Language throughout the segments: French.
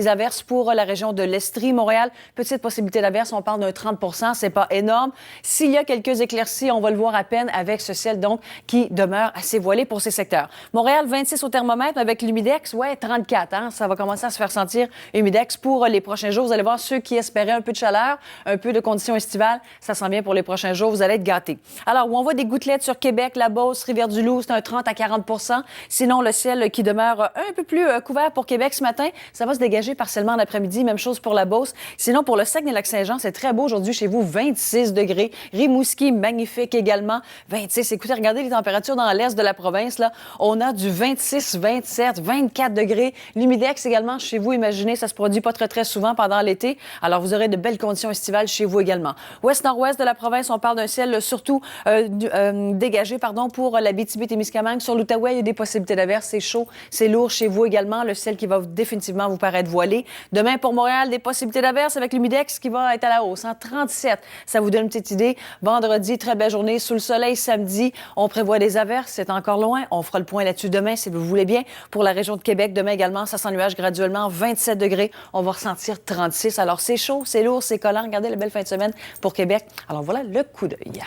Les averses pour la région de l'Estrie, Montréal, petite possibilité d'averse, on parle d'un 30 %, c'est pas énorme. S'il y a quelques éclaircies, on va le voir à peine avec ce ciel donc qui demeure assez voilé pour ces secteurs. Montréal, 26 au thermomètre avec l'humidex, 34, hein, ça va commencer à se faire sentir humidex pour les prochains jours. Vous allez voir ceux qui espéraient un peu de chaleur, un peu de conditions estivales, ça s'en vient pour les prochains jours, vous allez être gâtés. Alors, où on voit des gouttelettes sur Québec, la Beauce, Rivière-du-Loup, c'est un 30 à 40 %. Sinon, le ciel qui demeure un peu plus couvert pour Québec ce matin, ça va se dégager partiellement en après-midi. Même chose pour la Beauce. Sinon, pour le Saguenay-Lac-Saint-Jean, c'est très beau aujourd'hui chez vous, 26 degrés. Rimouski, magnifique également, 26. Écoutez, regardez les températures dans l'est de la province. Là, on a du 26, 27, 24 degrés. L'humidex également chez vous, imaginez, ça se produit pas très, très souvent pendant l'été. Alors, vous aurez de belles conditions estivales chez vous également. Ouest-nord-ouest de la province, on parle d'un ciel surtout dégagé pour l'Abitibi-Témiscamingue. Sur l'Outaouais, il y a des possibilités d'averse. C'est chaud, c'est lourd chez vous également. Le ciel qui va définitivement vous paraître voilé. Demain, pour Montréal, des possibilités d'averse avec l'humidex qui va être à la hausse. 37, ça vous donne une petite idée. Vendredi, très belle journée sous le soleil. Samedi, on prévoit des averses. C'est encore loin. On fera le point là-dessus demain, si vous voulez bien. Pour la région de Québec, demain également, ça s'ennuage graduellement. 27 degrés. On va ressentir 36. Alors, c'est chaud, c'est lourd, c'est collant. Regardez la belle fin de semaine pour Québec. Alors, voilà le coup d'œil.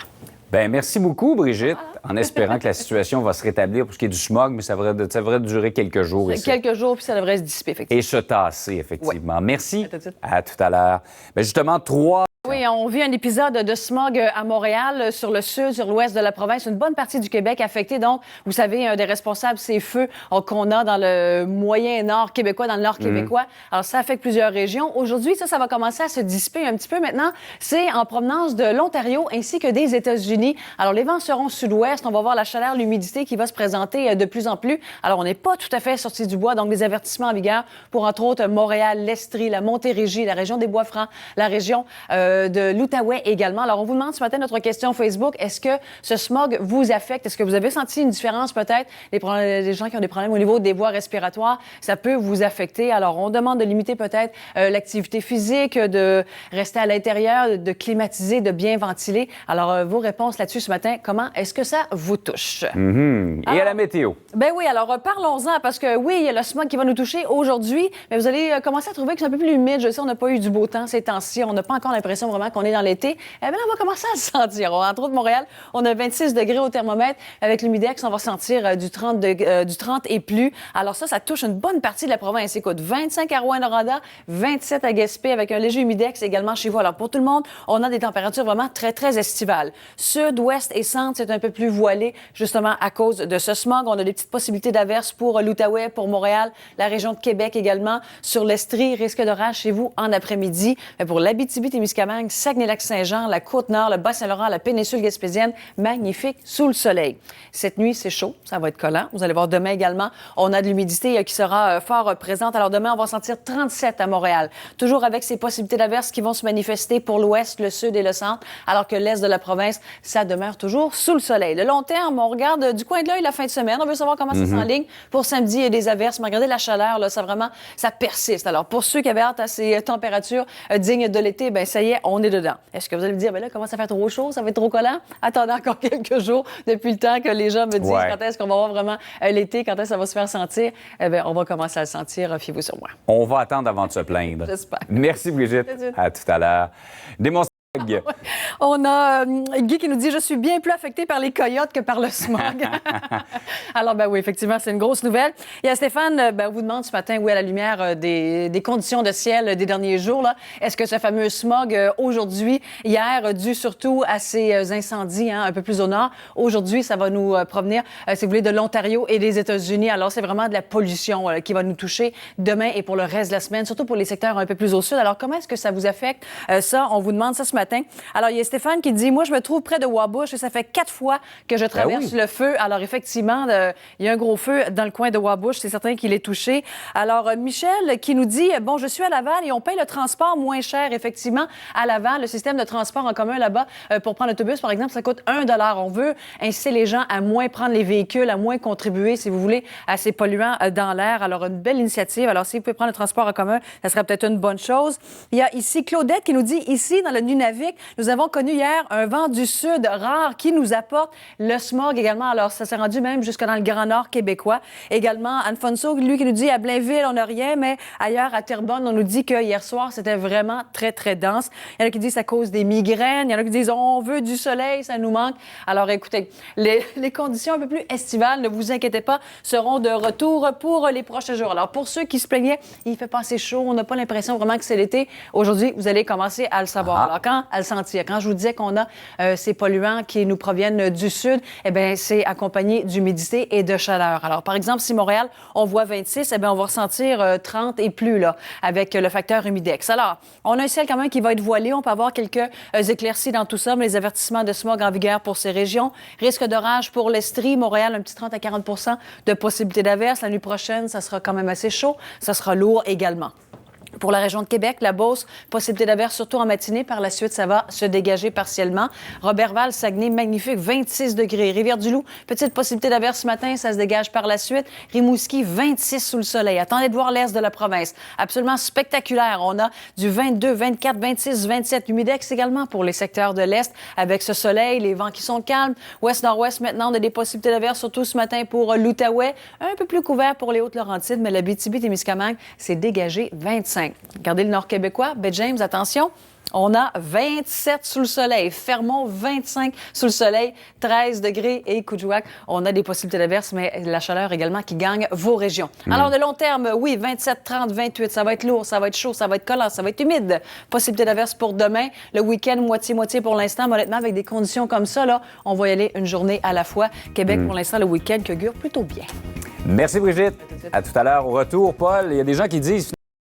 Bien, merci beaucoup, Brigitte, en espérant que la situation va se rétablir pour ce qui est du smog, mais ça devrait durer quelques jours ici. Quelques jours, puis ça devrait se dissiper, effectivement. Et se tasser, effectivement. Oui. Merci. À tout à l'heure. Bien, justement, 3... Oui, on vit un épisode de smog à Montréal, sur le sud, sur l'ouest de la province, une bonne partie du Québec affectée. Donc, vous savez, un des responsables, ces feux qu'on a dans le moyen nord québécois, dans le nord québécois. Alors, ça affecte plusieurs régions. Aujourd'hui, ça va commencer à se dissiper un petit peu maintenant. C'est en provenance de l'Ontario ainsi que des États-Unis. Alors, les vents seront sud-ouest. On va voir la chaleur, l'humidité qui va se présenter de plus en plus. Alors, on n'est pas tout à fait sorti du bois. Donc, des avertissements en vigueur pour, entre autres, Montréal, l'Estrie, la Montérégie, la région des Bois-Francs, la région de l'Outaouais également. Alors, on vous demande ce matin notre question Facebook. Est-ce que ce smog vous affecte? Est-ce que vous avez senti une différence peut-être? Les gens qui ont des problèmes au niveau des voies respiratoires, ça peut vous affecter. Alors, on demande de limiter peut-être l'activité physique, de rester à l'intérieur, de climatiser, de bien ventiler. Alors, vos réponses là-dessus ce matin, comment est-ce que ça vous touche? Et à la météo? Ben oui, alors parlons-en parce que oui, il y a le smog qui va nous toucher aujourd'hui, mais vous allez commencer à trouver que c'est un peu plus humide. Je sais, on n'a pas eu du beau temps ces temps-ci. On n'a pas encore l'impression vraiment qu'on est dans l'été. Eh bien, on va commencer à le sentir. Entre autres, Montréal, on a 26 degrés au thermomètre. Avec l'humidex, on va sentir du 30 et plus. Alors ça touche une bonne partie de la province. Écoute, 25 à Rouyn-Noranda, 27 à Gaspé avec un léger humidex également chez vous. Alors pour tout le monde, on a des températures vraiment très, très estivales. Sud, ouest et centre, c'est un peu plus voilé justement à cause de ce smog. On a des petites possibilités d'averses pour l'Outaouais, pour Montréal, la région de Québec également. Sur l'Estrie, risque d'orage chez vous en après-midi. Mais pour l'Abitibi-Témiscamingue, Saguenay-Lac-Saint-Jean, la Côte-Nord, le Bas-Saint-Laurent, la péninsule gaspésienne, magnifique sous le soleil. Cette nuit, c'est chaud, ça va être collant. Vous allez voir demain également, on a de l'humidité qui sera fort présente. Alors demain, on va sentir 37 à Montréal, toujours avec ces possibilités d'averses qui vont se manifester pour l'ouest, le sud et le centre, alors que l'est de la province, ça demeure toujours sous le soleil. Le long terme, on regarde du coin de l'œil la fin de semaine. On veut savoir comment ça s'enligne. Pour samedi, il y a des averses, mais regardez la chaleur, là, ça persiste. Alors pour ceux qui avaient hâte à ces températures dignes de l'été, ben ça y est, on est dedans. Est-ce que vous allez me dire, ben là, comment ça fait trop chaud, ça va être trop collant? Attendez encore quelques jours depuis le temps que les gens me disent quand est-ce qu'on va avoir vraiment l'été, quand est-ce que ça va se faire sentir. Eh bien, on va commencer à le sentir, fiez-vous sur moi. On va attendre avant de se plaindre. J'espère. Merci, Brigitte. À tout à l'heure. On a Guy qui nous dit « Je suis bien plus affecté par les coyotes que par le smog. » Alors, ben oui, effectivement, c'est une grosse nouvelle. Il y a Stéphane, on vous demande ce matin, à la lumière des conditions de ciel des derniers jours, là, est-ce que ce fameux smog aujourd'hui, hier, dû surtout à ces incendies un peu plus au nord, aujourd'hui, ça va nous provenir, si vous voulez, de l'Ontario et des États-Unis. Alors, c'est vraiment de la pollution qui va nous toucher demain et pour le reste de la semaine, surtout pour les secteurs un peu plus au sud. Alors, comment est-ce que ça vous affecte? Ça, on vous demande ça ce matin. Alors, il y a Stéphane qui dit « Moi, je me trouve près de Wabush et ça fait 4 fois que je traverse le feu. » Alors, effectivement, il y a un gros feu dans le coin de Wabush. C'est certain qu'il est touché. Alors, Michel qui nous dit « Bon, je suis à Laval et on paye le transport moins cher, effectivement, à Laval. Le système de transport en commun là-bas, pour prendre l'autobus, par exemple, ça coûte 1 $. On veut inciter les gens à moins prendre les véhicules, à moins contribuer, si vous voulez, à ces polluants dans l'air. Alors, une belle initiative. Alors, si vous pouvez prendre le transport en commun, ça serait peut-être une bonne chose. Il y a ici Claudette qui nous dit « Ici, dans le Nunavut, Nunavik. Nous avons connu hier un vent du sud rare qui nous apporte le smog également. Alors, ça s'est rendu même jusque dans le Grand Nord québécois. Également, Alfonso, lui, qui nous dit à Blainville, on n'a rien, mais ailleurs, à Terrebonne, on nous dit que hier soir, c'était vraiment très, très dense. Il y en a qui disent à cause des migraines. Il y en a qui disent on veut du soleil, ça nous manque. Alors, écoutez, les conditions un peu plus estivales, ne vous inquiétez pas, seront de retour pour les prochains jours. Alors, pour ceux qui se plaignaient, il fait pas assez chaud, on n'a pas l'impression vraiment que c'est l'été. Aujourd'hui, vous allez commencer à le savoir. Alors, à le sentir. Quand je vous disais qu'on a ces polluants qui nous proviennent du sud, eh bien, c'est accompagné d'humidité et de chaleur. Alors, par exemple, si Montréal, on voit 26, eh bien, on va ressentir 30 et plus, là, avec le facteur humidex. Alors, on a un ciel quand même qui va être voilé. On peut avoir quelques éclaircies dans tout ça, mais les avertissements de smog en vigueur pour ces régions. Risque d'orage pour l'Estrie, Montréal, un petit 30 à 40 de possibilité d'averse. La nuit prochaine, ça sera quand même assez chaud. Ça sera lourd également. Pour la région de Québec, la Beauce, possibilité d'averse surtout en matinée. Par la suite, ça va se dégager partiellement. Robertval, Saguenay, magnifique, 26 degrés. Rivière-du-Loup, petite possibilité d'averse ce matin, ça se dégage par la suite. Rimouski, 26 sous le soleil. Attendez de voir l'est de la province. Absolument spectaculaire. On a du 22, 24, 26, 27. Humidex également pour les secteurs de l'est avec ce soleil, les vents qui sont calmes. Ouest-nord-ouest, maintenant, on a des possibilités d'averse, surtout ce matin pour l'Outaouais. Un peu plus couvert pour les Hautes-Laurentides, mais la Abitibi-Témiscamingue, c'est dégagé 25. Regardez le nord québécois. Baie James, attention. On a 27 sous le soleil. Fermont, 25 sous le soleil. 13 degrés. Et Coudjouac, on a des possibilités d'averse, mais la chaleur également qui gagne vos régions. Alors, de long terme, oui, 27, 30, 28. Ça va être lourd, ça va être chaud, ça va être collant, ça va être humide. Possibilité d'averse pour demain. Le week-end, moitié-moitié pour l'instant. Mais honnêtement, avec des conditions comme ça, là, on va y aller une journée à la fois. Québec, pour l'instant, le week-end qui augure plutôt bien. Merci, Brigitte. À tout à l'heure au retour. Paul, il y a des gens qui disent...